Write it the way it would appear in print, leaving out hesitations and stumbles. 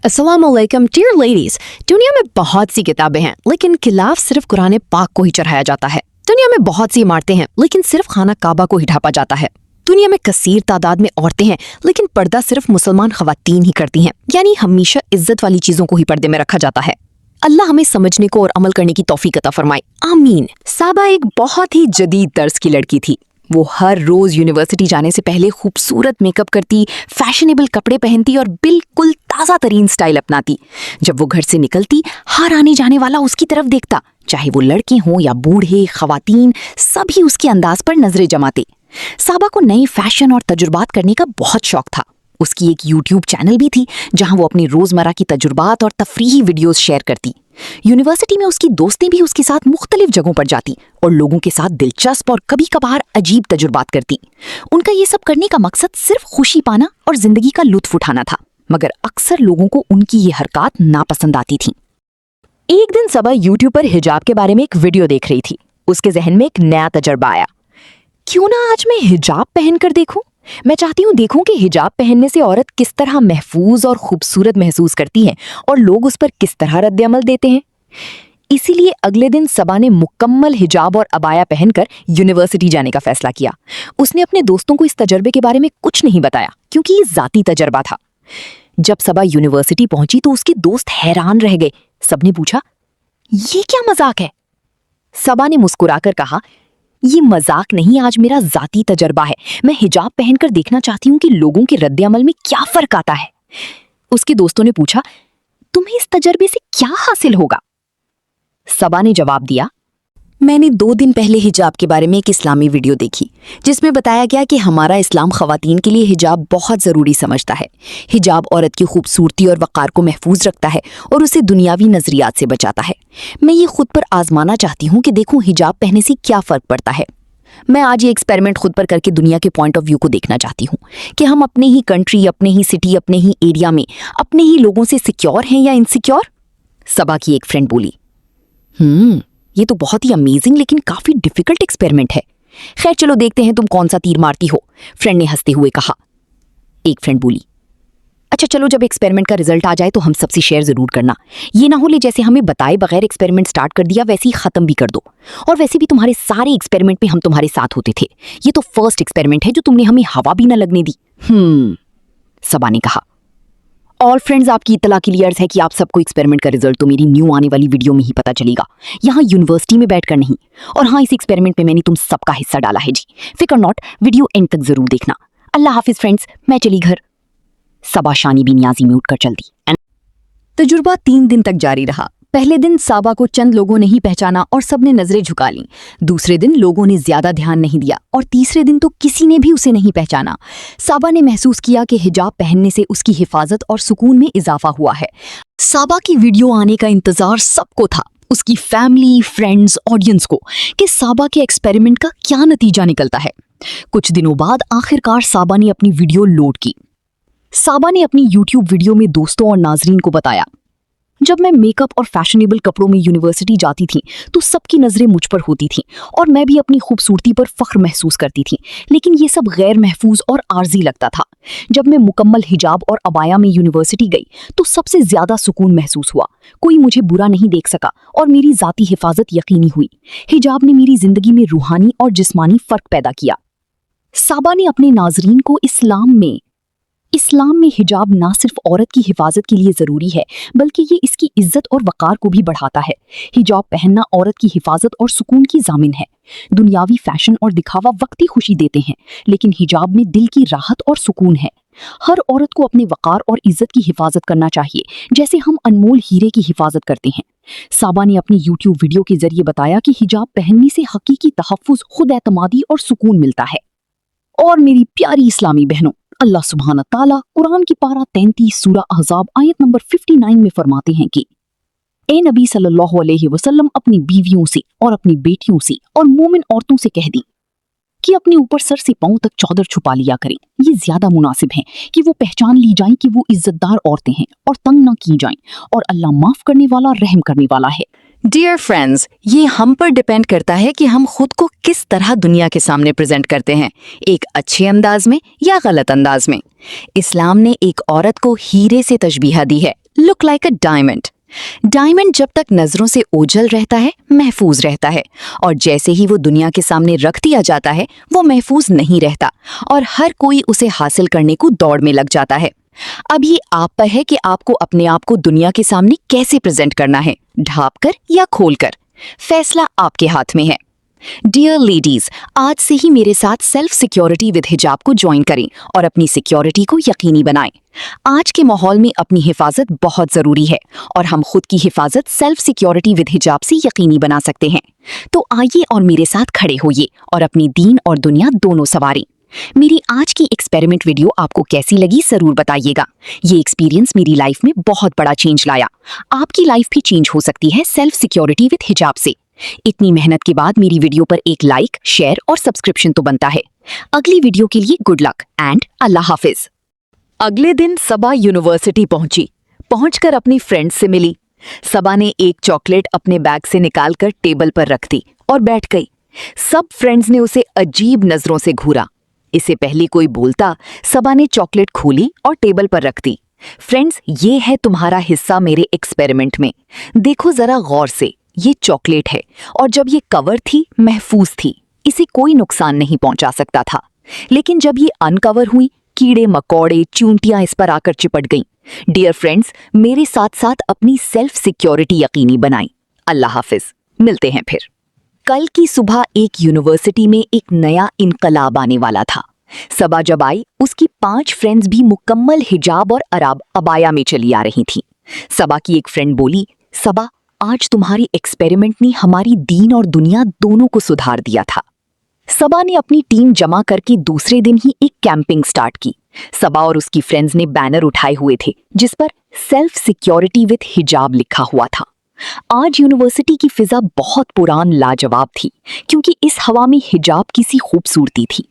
अस्सलाम वालेकुम dear ladies. दुनिया में बहुत सी किताबें हैं लेकिन खिलाफ सिर्फ कुरान पाक को ही चढ़ाया जाता है। दुनिया में बहुत सी इमारतें हैं लेकिन सिर्फ खाना काबा को ही ढांपा जाता है। दुनिया में कसीर तादाद में औरतें हैं लेकिन पर्दा सिर्फ मुसलमान खवातीन ही करती हैं, यानी हमेशा इज्जत वाली चीजों को ही पर्दे में रखा जाता है। अल्लाह हमें समझने को और अमल करने की तौफीक अता फरमाए, आमीन। साबा एक बहुत ही जदीद तर्ज की लड़की थी। वो हर रोज यूनिवर्सिटी जाने से पहले खूबसूरत मेकअप करती, फैशनेबल कपड़े पहनती और बिल्कुल ताज़ा तरीन स्टाइल अपनाती। जब वो घर से निकलती, हर आने जाने वाला उसकी तरफ देखता, चाहे वो लड़के हों या बूढ़े, खवातीन, सभी उसके अंदाज पर नजरें जमाते। साबा को नए फैशन और तजुर्बात करने का बहुत शौक था। उसकी एक यूट्यूब चैनल भी थी जहां वो अपनी रोजमर्रा की तजुर्बात और तफरीही वीडियोस शेयर करती। यूनिवर्सिटी में उसकी दोस्तें भी उसके साथ मुख्तलिफ जगहों पर जाती और लोगों के साथ दिलचस्प और कभी कभार अजीब तजुर्बात करती। उनका ये सब करने का मकसद सिर्फ खुशी पाना और जिंदगी का लुत्फ उठाना था, मगर अक्सर लोगों को उनकी ये हरकत नापसंद आती थी। एक दिन सबा यूट्यूब पर हिजाब के बारे में एक वीडियो देख रही थी। उसके जहन में एक नया तजर्बा आया, क्यों ना आज मैं हिजाब पहनकर देखूं। मैं चाहती हूँ देखूं कि हिजाब पहनने से औरत किस तरह महफूज और खूबसूरत महसूस करती है और लोग उस पर किस तरह रद्द-ए-अमल देते हैं। इसीलिए अगले दिन सबा ने मुकम्मल हिजाब और अबाया पहनकर यूनिवर्सिटी जाने का फैसला किया। उसने अपने दोस्तों को इस तजर्बे के बारे में कुछ नहीं बताया क्योंकि ये ज़ाती तजर्बा था। जब सबा यूनिवर्सिटी पहुंची तो उसके दोस्त हैरान रह गए। सबने पूछा, ये क्या मजाक है? सबा ने मुस्कुराकर कहा, ये मजाक नहीं, आज मेरा जाती तजर्बा है। मैं हिजाब पहनकर देखना चाहती हूँ कि लोगों के रद्द-ए-अमल में क्या फर्क आता है। उसके दोस्तों ने पूछा, तुम्हें इस तजर्बे से क्या हासिल होगा? सबा ने जवाब दिया, मैंने 2 दिन पहले हिजाब के बारे में एक इस्लामी वीडियो देखी जिसमें बताया गया कि हमारा इस्लाम खवातीन के लिए हिजाब बहुत ज़रूरी समझता है। हिजाब औरत की खूबसूरती और वक़ार को महफूज रखता है और उसे दुनियावी नज़रियात से बचाता है। मैं ये खुद पर आजमाना चाहती हूँ कि देखूँ हिजाब पहनने से क्या फ़र्क पड़ता है। मैं आज ये एक्सपेरिमेंट खुद पर करके दुनिया के पॉइंट ऑफ व्यू को देखना चाहती हूँ कि हम अपने ही कंट्री, अपने ही सिटी, अपने ही एरिया में अपने ही लोगों से सिक्योर हैं या इनसिक्योर। सबा की एक फ्रेंड बोली, ये तो बहुत ही अमेजिंग लेकिन काफी डिफिकल्ट एक्सपेरिमेंट है। खैर चलो देखते हैं तुम कौन सा तीर मारती हो, फ्रेंड ने हंसते हुए कहा। एक फ्रेंड बोली, अच्छा चलो जब एक्सपेरिमेंट का रिजल्ट आ जाए तो हम सबसे शेयर जरूर करना। ये ना हो ले जैसे हमें बताए बगैर एक्सपेरिमेंट स्टार्ट कर दिया वैसे ही खत्म भी कर दो। और वैसे भी तुम्हारे सारे एक्सपेरिमेंट में हम तुम्हारे साथ होते थे। ये तो फर्स्ट एक्सपेरिमेंट है जो तुमने हमें हवा भी ना लगने दी। सबा ने कहा। ऑल फ्रेंड्स, आपकी इत्तला क्लियर है कि आप सबको एक्सपेरिमेंट का रिजल्ट तो मेरी न्यू आने वाली वीडियो में ही पता चलेगा, यहाँ यूनिवर्सिटी में बैठकर नहीं। और हाँ, इस एक्सपेरिमेंट में मैंने तुम सबका हिस्सा डाला है जी। फिकर नॉट, वीडियो एंड तक जरूर देखना। अल्लाह हाफिज फ्रेंड्स, मैं चली घर। सबा शानी भी न्याजी में उठकर चल दी। तजुर्बा 3 दिन तक जारी रहा। पहले दिन साबा को चंद लोगों ने ही पहचाना और सबने नजरें झुका लीं। दूसरे दिन लोगों ने ज्यादा ध्यान नहीं दिया और तीसरे दिन तो किसी ने भी उसे नहीं पहचाना। साबा ने महसूस किया कि हिजाब पहनने से उसकी हिफाजत और सुकून में इजाफा हुआ है। साबा की वीडियो आने का इंतजार सबको था, उसकी फैमिली, फ्रेंड्स, ऑडियंस को, कि साबा के एक्सपेरिमेंट का क्या नतीजा निकलता है। कुछ दिनों बाद आखिरकार साबा ने अपनी वीडियो लोड की। साबा ने अपनी यूट्यूब वीडियो में दोस्तों और नाजरीन को बताया, जब मैं मेकअप और फैशनेबल कपड़ों में यूनिवर्सिटी जाती थी तो सबकी नजरें मुझ पर होती थीं और मैं भी अपनी खूबसूरती पर फख्र महसूस करती थी, लेकिन ये सब गैर महफूज और आर्जी लगता था। जब मैं मुकम्मल हिजाब और अबाया में यूनिवर्सिटी गई तो सबसे ज्यादा सुकून महसूस हुआ। कोई मुझे बुरा नहीं देख सका और मेरी जाती हिफाजत यकीनी हुई। हिजाब ने मेरी जिंदगी में रूहानी और जिस्मानी फर्क पैदा किया। साबा ने अपने नाजरीन को इस्लाम में हिजाब ना सिर्फ औरत की हिफाजत के लिए ज़रूरी है बल्कि ये इसकी इज्जत और वक़ार को भी बढ़ाता है। हिजाब पहनना औरत की हिफाजत और सुकून की ज़ामिन है। दुनियावी फैशन और दिखावा वक्ती खुशी देते हैं, लेकिन हिजाब में दिल की राहत और सुकून है। हर औरत को अपने वक़ार और इज्जत की हिफाजत करना चाहिए जैसे हम अनमोल हीरे की हिफाजत करते हैं। साबा ने अपनी यूट्यूब वीडियो के जरिए बताया कि हिजाब पहनने से हकीकी तहफ़्फ़ुज़, खुद एतमादी और सुकून मिलता है। और मेरी प्यारी इस्लामी बहनों, अल्लाह सुब्हान ताला कुरान की पारा 33 सूरा अहज़ाब आयत नंबर 59 में फरमाते हैं कि ए नबी सल्लल्लाहु अलैहि वसल्लम अपनी बीवियों से और अपनी बेटियों से और मोमिन औरतों से कह दी कि अपने ऊपर सर से पांव तक चादर छुपा लिया करें। ये ज्यादा मुनासिब है कि वो पहचान ली जाएं कि वो इज्जतदार औरतें हैं और तंग ना की जाएं, और अल्लाह माफ करने वाला, रहम करने वाला है। डियर फ्रेंड्स, ये हम पर डिपेंड करता है कि हम खुद को किस तरह दुनिया के सामने प्रेजेंट करते हैं, एक अच्छे अंदाज में या गलत अंदाज में। इस्लाम ने एक औरत को हीरे से तशबीह दी है, look like a diamond. Diamond जब तक नजरों से ओझल रहता है महफूज रहता है, और जैसे ही वो दुनिया के सामने रख दिया जाता है वो महफूज नहीं रहता और हर कोई उसे हासिल करने को दौड़ में लग जाता है। अब ये आप पर है कि आपको अपने आप को दुनिया के सामने कैसे प्रेजेंट करना है, ढांपकर या खोलकर। फैसला आपके हाथ में है। डियर लेडीज, आज से ही मेरे साथ सेल्फ सिक्योरिटी विद हिजाब को ज्वाइन करें और अपनी सिक्योरिटी को यकीनी बनाएं। आज के माहौल में अपनी हिफाजत बहुत जरूरी है और हम खुद की हिफाजत सेल्फ सिक्योरिटी विद हिजाब से यकीनी बना सकते हैं। तो आइए और मेरे साथ खड़े होइए और अपनी दीन और दुनिया दोनों संवारें। मेरी आज की एक्सपेरिमेंट वीडियो आपको कैसी लगी जरूर बताइएगा। ये एक्सपीरियंस मेरी लाइफ में बहुत बड़ा चेंज लाया। आपकी लाइफ भी चेंज हो सकती है सेल्फ सिक्योरिटी विद हिजाब से। इतनी मेहनत के बाद मेरी वीडियो पर एक लाइक, शेयर और सब्सक्रिप्शन तो बनता है। अगली वीडियो के लिए गुड लक एंड अल्लाह हाफिज। अगले दिन सबा यूनिवर्सिटी पहुंचकर अपनी फ्रेंड्स से मिली। सबा ने एक चॉकलेट अपने बैग से निकालकर टेबल पर रख दी और बैठ गई। सब फ्रेंड्स ने उसे अजीब नजरों से घूरा। इससे पहले कोई बोलता, सबा ने चॉकलेट खोली और टेबल पर रख दी। फ्रेंड्स, ये है तुम्हारा हिस्सा मेरे एक्सपेरिमेंट में। देखो जरा गौर से, ये चॉकलेट है और जब ये कवर थी महफूज थी, इसे कोई नुकसान नहीं पहुंचा सकता था। लेकिन जब ये अनकवर हुई, कीड़े मकोड़े चूंटियां इस पर आकर चिपट गईं। डियर फ्रेंड्स, मेरे साथ साथ अपनी सेल्फ सिक्योरिटी यकीनी बनाई। अल्लाह हाफिज, मिलते हैं फिर। कल की सुबह एक यूनिवर्सिटी में एक नया इनकलाब आने वाला था। सबा जब आई, उसकी 5 फ्रेंड्स भी मुकम्मल हिजाब और अबाया में चली आ रही थीं। सबा की एक फ्रेंड बोली, सबा, आज तुम्हारी एक्सपेरिमेंट ने हमारी दीन और दुनिया दोनों को सुधार दिया था। सबा ने अपनी टीम जमा करके दूसरे दिन ही एक कैंपिंग स्टार्ट की। सबा और उसकी फ्रेंड्स ने बैनर उठाए हुए थे जिस पर सेल्फ सिक्योरिटी विद हिजाब लिखा हुआ था। आज यूनिवर्सिटी की फिजा बहुत पुरान लाजवाब थी क्योंकि इस हवा में हिजाब की सी खूबसूरती थी।